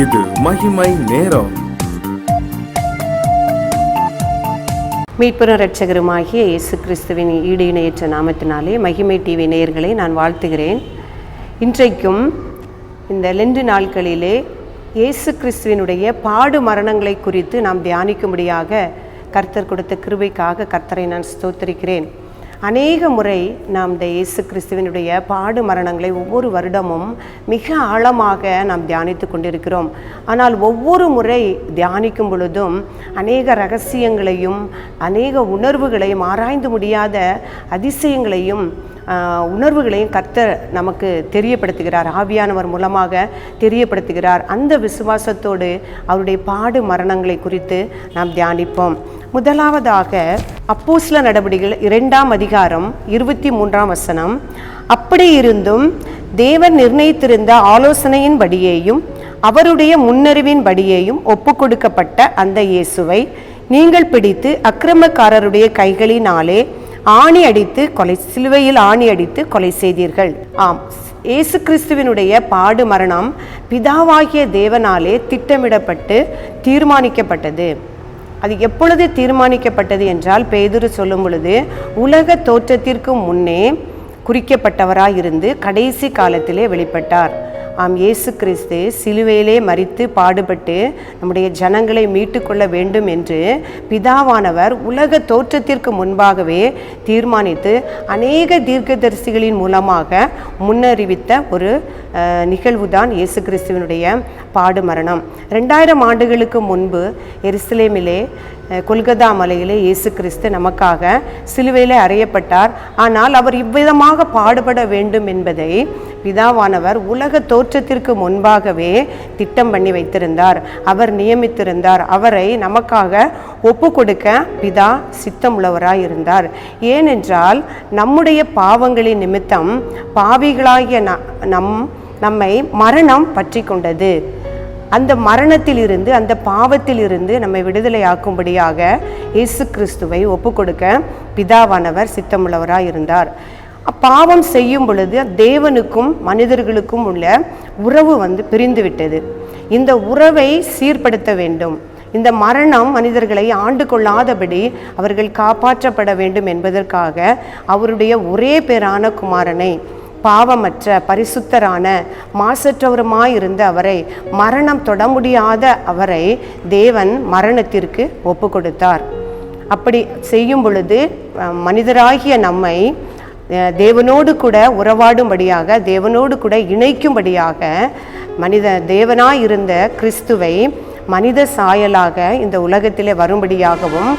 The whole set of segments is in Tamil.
இது மகிமை நேரம். மீட்பரும் இரட்சகருமாகிய இயேசு கிறிஸ்துவின் ஈடு இணையற்ற நாமத்தினாலே மகிமை டிவி நேயர்களை நான் வாழ்த்துகிறேன். இன்றைக்கும் இந்த லெண்டு நாட்களிலே இயேசு கிறிஸ்துவினுடைய பாடு மரணங்களை குறித்து நாம் தியானிக்கும்படியாக கர்த்தர் கொடுத்த கிருபைக்காக கர்த்தரை நான் ஸ்தோத்திரிக்கிறேன். அநேக முறை நாம் இந்த இயேசு கிறிஸ்துவினுடைய பாடு மரணங்களை ஒவ்வொரு வருடமும் மிக ஆழமாக நாம் தியானித்து கொண்டிருக்கிறோம். ஆனால் ஒவ்வொரு முறை தியானிக்கும் பொழுதும் அநேக ரகசியங்களையும் அநேக உணர்வுகளையும் ஆராய்ந்து முடியாத அதிசயங்களையும் உணர்வுகளையும் கர்த்தர் நமக்கு தெரியப்படுத்துகிறார், ஆவியானவர் மூலமாக தெரியப்படுத்துகிறார். அந்த விசுவாசத்தோடு அவருடைய பாடு மரணங்களை குறித்து நாம் தியானிப்போம். முதலாவதாக அப்போஸ்தலர் நடபடிகள் 2ஆம் அதிகாரம் 23ஆம் வசனம். அப்படி இருந்தும் தேவன் நிர்ணயித்திருந்த ஆலோசனையின்படியேயும் அவருடைய முன்னறிவின்படியேயும் ஒப்புக்கொடுக்கப்பட்ட அந்த இயேசுவை நீங்கள் பிடித்து அக்கிரமக்காரருடைய கைகளினாலே சிலுவையில் ஆணி அடித்து கொலை செய்தீர்கள். ஆம், இயேசு கிறிஸ்துவினுடைய பாடு மரணம் பிதாவாகிய தேவனாலே திட்டமிடப்பட்டு தீர்மானிக்கப்பட்டது. அது எப்பொழுது தீர்மானிக்கப்பட்டது என்றால், பேதுரு சொல்லும் பொழுது உலக தோற்றத்திற்கு முன்னே குறிக்கப்பட்டவராயிருந்து கடைசி காலத்திலே வெளிப்பட்டார். ஆம், இயேசு கிறிஸ்து சிலுவையிலே மரித்து பாடுபட்டு நம்முடைய ஜனங்களை மீட்டு கொள்ள வேண்டும் என்று பிதாவானவர் உலக தோற்றத்திற்கு முன்பாகவே தீர்மானித்து அநேக தீர்க்கதரிசிகளின் மூலமாக முன்னறிவித்த ஒரு நிகழ்வுதான் இயேசு கிறிஸ்துவினுடைய பாடு மரணம். 2000 ஆண்டுகளுக்கு முன்பு எருசலேமிலே கொல்கத்தா மலையிலே இயேசு கிறிஸ்து நமக்காக சிலுவையிலே அறையப்பட்டார். ஆனால் அவர் இவ்விதமாக பாடுபட வேண்டும் என்பதை பிதாவானவர் உலக தோற்றத்திற்கு முன்பாகவே திட்டம் பண்ணி வைத்திருந்தார், அவர் நியமித்திருந்தார். அவரை நமக்காக ஒப்பு கொடுக்க பிதா சித்தமுள்ளவராய் இருந்தார். ஏனென்றால் நம்முடைய பாவங்களின் நிமித்தம் பாவிகளாகிய நம்மை மரணம் பற்றி கொண்டது. அந்த மரணத்திலிருந்து, அந்த பாவத்திலிருந்து நம்மை விடுதலையாக்கும்படியாக இயேசு கிறிஸ்துவை ஒப்பு கொடுக்க பிதாவானவர் சித்தமுள்ளவராய் இருந்தார். பாவம் செய்யும் பொழுது தேவனுக்கும் மனிதர்களுக்கும் உள்ள உறவு பிரிந்து விட்டது. இந்த உறவை சீர்படுத்த வேண்டும். இந்த மரணம் மனிதர்களை ஆண்டு கொள்ளாதபடி அவர்கள் காப்பாற்றப்பட வேண்டும் என்பதற்காக அவருடைய ஒரே பேரான குமாரனை, பாவமற்ற பரிசுத்தரான மாசற்றவருமாயிருந்த அவரை, மரணம் தொட முடியாத அவரை தேவன் மரணத்திற்கு ஒப்பு கொடுத்தார். அப்படி செய்யும் பொழுது மனிதராகிய நம்மை தேவனோடு கூட உறவாடும்படியாக, தேவனோடு கூட இணைக்கும்படியாக தேவனாயிருந்த கிறிஸ்துவை மனித சாயலாக இந்த உலகத்திலே வரும்படியாகவும்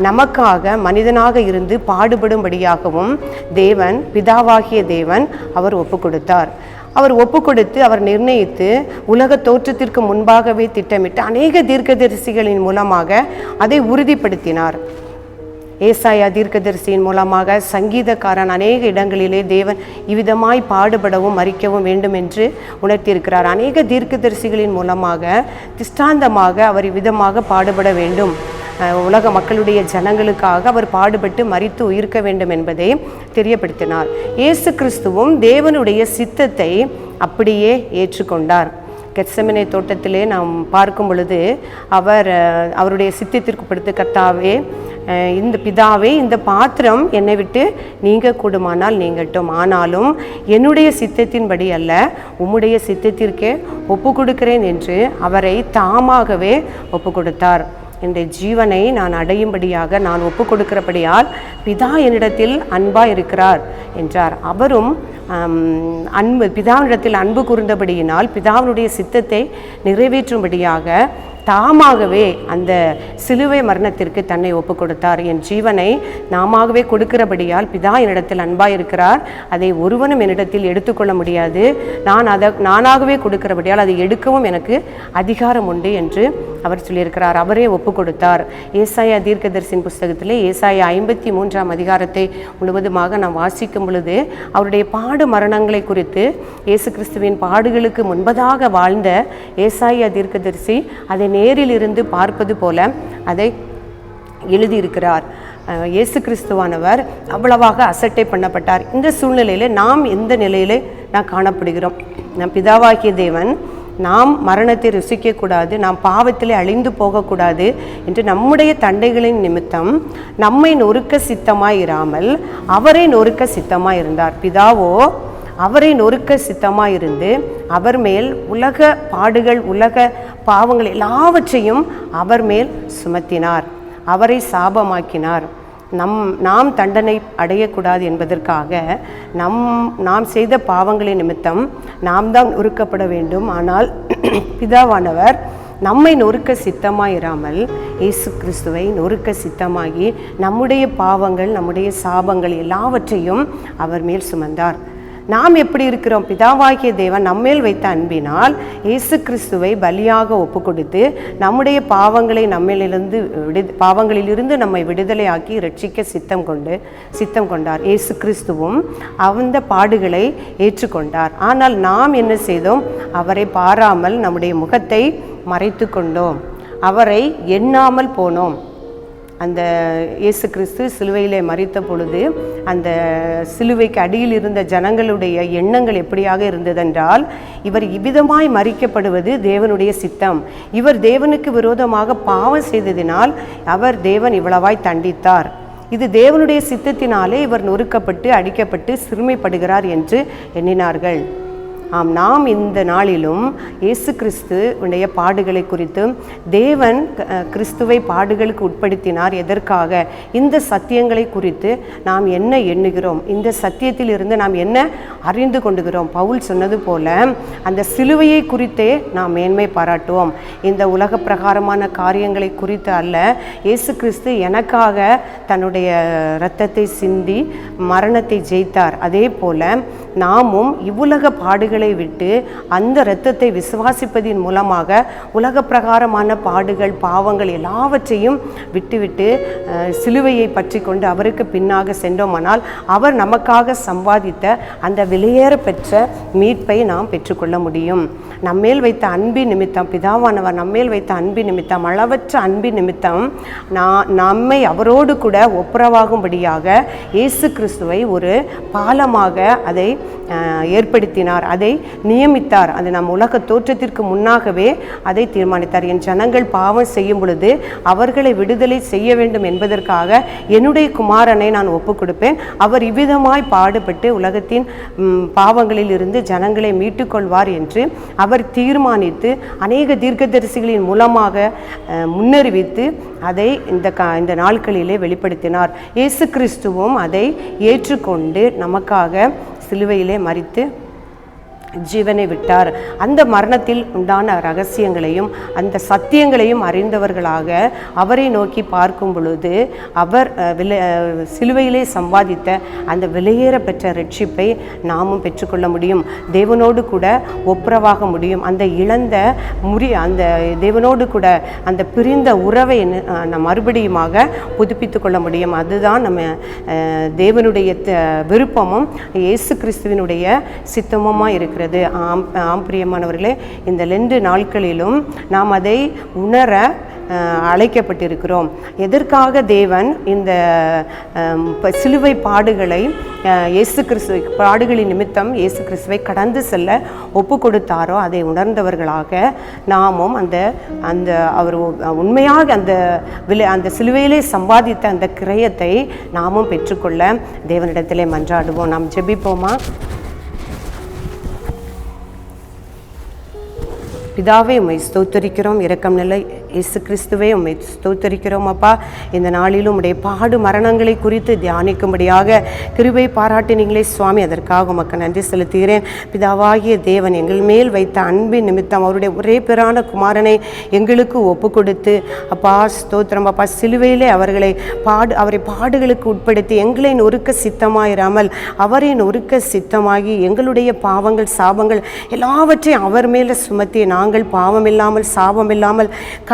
நமக்காக மனிதனாக இருந்து பாடுபடும்படியாகவும் தேவன், பிதாவாகிய தேவன் அவர் ஒப்பு கொடுத்தார். அவர் ஒப்பு கொடுத்து, அவர் நிர்ணயித்து, உலக தோற்றத்திற்கு முன்பாகவே திட்டமிட்டு அநேக தீர்க்கதரிசிகளின் மூலமாக அதை உறுதிப்படுத்தினார். ஏசாயா தீர்க்கதரிசியின் மூலமாக, சங்கீதக்காரன் அநேக இடங்களிலே தேவன் இவ்விதமாய் பாடுபடவும் மரிக்கவும் வேண்டும் என்று உணர்த்தியிருக்கிறார். அநேக தீர்க்கதரிசிகளின் மூலமாக திஷ்டாந்தமாக அவர் இவ்விதமாக பாடுபட வேண்டும், உலக மக்களுடைய ஜனங்களுக்காக அவர் பாடுபட்டு மரித்து உயிர்க்க வேண்டும் என்பதை தெரியப்படுத்தினார். இயேசு கிறிஸ்துவும் தேவனுடைய சித்தத்தை அப்படியே ஏற்றுக்கொண்டார். கெத்செமனே தோட்டத்திலே நாம் பார்க்கும் பொழுது அவருடைய சித்தத்திற்கு படுத்த, கர்த்தாவே, இந்த பிதாவே, இந்த பாத்திரம் என்னை விட்டு நீங்க கூடுமானால் நீங்கட்டும், ஆனாலும் என்னுடைய சித்தத்தின்படி அல்ல, உம்முடைய சித்தத்திற்கே ஒப்பு கொடுக்கிறேன் என்று அவரை தாமாகவே ஒப்பு கொடுத்தார். இந்த ஜீவனை நான் அடையும்படியாக நான் ஒப்பு கொடுக்கிறபடியால் பிதா என்னிடத்தில் அன்பாக இருக்கிறார் என்றார். அவரும் பிதாவினிடத்தில் அன்பு கூர்ந்தபடியினால் பிதாவினுடைய சித்தத்தை நிறைவேற்றும்படியாக தாமாகவே அந்த சிலுவை மரணத்திற்கு தன்னை ஒப்பு கொடுத்தார். என் ஜீவனை நாமாகவே கொடுக்கிறபடியால் பிதா என்னிடத்தில் அன்பாக இருக்கிறார், அதை ஒருவனும் என்னிடத்தில் எடுத்துக்கொள்ள முடியாது, நானாகவே கொடுக்கிறபடியால் அதை எடுக்கவும் எனக்கு அதிகாரம் உண்டு என்று அவர் சொல்லியிருக்கிறார். அவரே ஒப்பு கொடுத்தார். ஏசாயா தீர்க்கதரிசியின் புஸ்தகத்திலே ஏசாயா 53ஆம் அதிகாரத்தை முழுவதுமாக நாம் வாசிக்கும் பொழுது அவருடைய பாடு மரணங்களை குறித்து, இயேசு கிறிஸ்துவின் பாடுகளுக்கு முன்பதாக வாழ்ந்த ஏசாயா தீர்க்கதரிசி அதை நேரில் இருந்து பார்ப்பது போல அதை எழுதியிருக்கிறார். இயேசு கிறிஸ்துவானவர் அவ்வளவாக அசட்டை பண்ணப்பட்டார். இந்த சூழ்நிலையில் நாம் எந்த நிலையிலே நாம் காணப்படுகிறோம்? நம் பிதாவாகிய தேவன் நாம் மரணத்தை ருசிக்கக்கூடாது, நாம் பாவத்திலே அழிந்து போகக்கூடாது என்று நம்முடைய தண்டைகளின் நிமித்தம் நம்மை நொறுக்க சித்தமாய் இராமல் அவரை நொறுக்க சித்தமாய் இருந்தார். பிதாவோ அவரை நொறுக்க சித்தமாய் இருந்து அவர் மேல் உலக பாடுகள், உலக பாவங்கள் எல்லாவற்றையும் அவர் மேல் சுமத்தினார், அவரை சாபமாக்கினார். நாம் தண்டனை அடையக்கூடாது என்பதற்காக நாம் செய்த பாவங்களின் நிமித்தம் நாம் தான் நொறுக்கப்பட வேண்டும். ஆனால் பிதாவானவர் நம்மை நொறுக்க சித்தமாயிராமல் இயேசு கிறிஸ்துவை நொறுக்க சித்தமாகி நம்முடைய பாவங்கள், நம்முடைய சாபங்கள் எல்லாவற்றையும் அவர் மேல் சுமந்தார். நாம் எப்படி இருக்கிறோம்? பிதாவாகிய தேவன் நம்மேல் வைத்த அன்பினால் இயேசு கிறிஸ்துவை பலியாக ஒப்பு கொடுத்து நம்முடைய பாவங்களை பாவங்களிலிருந்து நம்மை விடுதலையாக்கி ரட்சிக்க சித்தம் கொண்டார். இயேசு கிறிஸ்துவும் அந்த பாடுகளை ஏற்றுக்கொண்டார். ஆனால் நாம் என்ன செய்தோம்? அவரை பாராமல் நம்முடைய முகத்தை மறைத்து கொண்டோம், அவரை எண்ணாமல் போனோம். அந்த இயேசு கிறிஸ்து சிலுவையிலே மரித்த பொழுது அந்த சிலுவைக்கு அடியில் இருந்த ஜனங்களுடைய எண்ணங்கள் எப்படியாக இருந்ததென்றால், இவர் இவ்விதமாய் மரிக்கப்படுவது தேவனுடைய சித்தம், இவர் தேவனுக்கு விரோதமாக பாவம் செய்ததினால் தேவன் இவ்வளவாய் தண்டித்தார், இது தேவனுடைய சித்தத்தினாலே இவர் நொறுக்கப்பட்டு அடிக்கப்பட்டு சிறுமைப்படுகிறார் என்று எண்ணினார்கள். நாம் இந்த நாளிலும் இயேசு கிறிஸ்துவுடைய பாடுகளை குறித்து தேவன் கிறிஸ்துவை பாடுகளுக்கு உட்படுத்தினார். எதற்காக? இந்த சத்தியங்களை குறித்து நாம் என்ன எண்ணுகிறோம், இந்த சத்தியத்தில் இருந்து நாம் என்ன அறிந்து கொண்டுகிறோம்? பவுல் சொன்னது போல அந்த சிலுவையை குறித்தே நாம் மேன்மை பாராட்டுவோம். இந்த உலக பிரகாரமான காரியங்களை குறித்து அல்ல, இயேசு கிறிஸ்து எனக்காக தன்னுடைய இரத்தத்தை சிந்தி மரணத்தை ஜெயித்தார். அதே போல நாமும் இவ்வுலக பாடுகளை விட்டு அந்த இரத்தத்தை விசுவாசிப்பதின் மூலமாக உலக பிரகாரமான பாடுகள், பாவங்கள் எல்லாவற்றையும் விட்டுவிட்டு சிலுவையை பற்றி கொண்டு அவருக்கு பின்னாக சென்றோமானால் அவர் நமக்காக சம்பாதித்த அந்த விலையேற பெற்ற மீட்பை நாம் பெற்றுக்கொள்ள முடியும். நம்மேல் வைத்த அன்பின் நிமித்தம், பிதாவானவர் நம்மேல் வைத்த அன்பின் நிமித்தம், அளவற்ற அன்பின் நிமித்தம் நம்மை அவரோடு கூட ஒப்புரவாகும்படியாக இயேசு கிறிஸ்துவை ஒரு பாலமாக அதை ஏற்படுத்தினார், அதை நியமித்தார். அது நம் உலக தோற்றத்திற்கு முன்னாகவே அதை தீர்மானித்தார். என் ஜனங்கள் பாவம் செய்யும் பொழுது அவர்களை விடுதலை செய்ய வேண்டும் என்பதற்காக என்னுடைய குமாரனை நான் ஒப்பு கொடுப்பேன், அவர் இவ்விதமாய் பாடுபட்டு உலகத்தின் பாவங்களில் இருந்து ஜனங்களை மீட்டுக்கொள்வார் என்று அவர் தீர்மானித்து அநேக தீர்க்கதரிசிகளின் மூலமாக முன்னறிவித்து அதை இந்த நாட்களிலே வெளிப்படுத்தினார். இயேசு கிறிஸ்துவும் அதை ஏற்றுக்கொண்டு நமக்காக சிலுவையிலே மரித்து ஜீவனை விட்டார். அந்த மரணத்தில் உண்டான ரகசியங்களையும் அந்த சத்தியங்களையும் அறிந்தவர்களாக அவரை நோக்கி பார்க்கும் பொழுது அவர் சிலுவையிலே சம்பாதித்த அந்த விலையேற பெற்ற ரட்சிப்பை நாமும் பெற்றுக்கொள்ள முடியும். தேவனோடு கூட ஒப்புரவாக முடியும். அந்த இழந்த அந்த தேவனோடு கூட அந்த பிரிந்த உறவை மறுபடியுமாக புதுப்பித்து கொள்ள முடியும். அதுதான் நம்ம தேவனுடைய விருப்பமும் இயேசு கிறிஸ்துவினுடைய சித்தமுமாக இருக்கிறது. ஆம் பிரியமானவர்களே, இந்த 2 நாட்களிலும் நாம் அதை உணர அழைக்கப்பட்டிருக்கிறோம். எதற்காக தேவன் இந்த சிலுவை பாடுகளை இயேசு கிறிஸ்துவை பாடுகளின் நிமித்தம் இயேசு கிறிஸ்துவை கடந்து செல்ல ஒப்பு கொடுத்தாரோ அதை உணர்ந்தவர்களாக நாமும் அந்த அவர் உண்மையாக அந்த சிலுவையிலே சம்பாதித்த அந்த கிரயத்தை நாமும் பெற்றுக்கொள்ள தேவனிடத்திலே மன்றாடுவோம். நாம் ஜெபிப்போமா? பிதாவே, உம்மை ஸ்தோத்தரிக்கிறோம். இரக்கம் நிலை இயேசு கிறிஸ்துவே, உம்மை ஸ்தோத்தரிக்கிறோம். அப்பா, இந்த நாளிலும் உடைய பாடு மரணங்களை குறித்து தியானிக்கும்படியாக கிருபை பாராட்டினீங்களே சுவாமி, அதற்காக உமக்கு நன்றி செலுத்துகிறேன். பிதாவாகிய தேவன் எங்கள் மேல் வைத்த அன்பின் நிமித்தம் அவருடைய ஒரே பேரான குமாரனை எங்களுக்கு ஒப்பு கொடுத்து அப்பா ஸ்தோத்திரம். அப்பா, சிலுவையிலே அவரை பாடுகளுக்கு உட்படுத்தி எங்களை நொறுக்க சித்தமாயிராமல் அவரை நொறுக்க சித்தமாகி எங்களுடைய பாவங்கள், சாபங்கள் எல்லாவற்றையும் அவர் மேலே சுமத்தி நாங்கள் பாவம் இல்லாமல், சாபம் இல்லாமல்,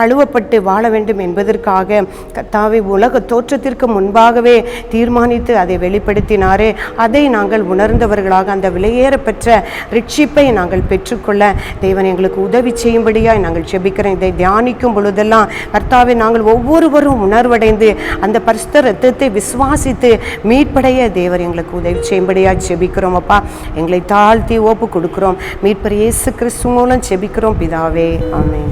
கழுவப்பட்டு வாழ வேண்டும் என்பதற்காக கர்த்தாவே உலக தோற்றத்திற்கு முன்பாகவே தீர்மானித்து அதை வெளிப்படுத்தினாரே, அதை நாங்கள் உணர்ந்தவர்களாக அந்த விலையேறப்பெற்ற ரட்சிப்பை நாங்கள் பெற்றுக்கொள்ள தேவன் எங்களுக்கு உதவி செய்யும்படியாய் நாங்கள் ஜெபிக்கிறோம். இதை தியானிக்கும் பொழுதெல்லாம் கர்த்தாவே நாங்கள் ஒவ்வொருவரும் உணர்வடைந்து அந்த பரிசுத்த இரத்தத்தை விசுவாசித்து மீட்படைய தேவர் எங்களுக்கு உதவி செய்யும்படியாக ஜெபிக்கிறோம். அப்பா, எங்களை தாழ்த்தி ஒப்பு கொடுக்கிறோம். மீட்பர் இயேசு கிறிஸ்து மூலம் ஜெபிக்கிறோம் பிதாவே, ஆமென்.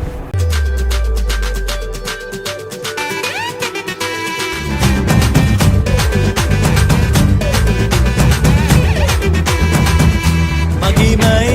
மகிமை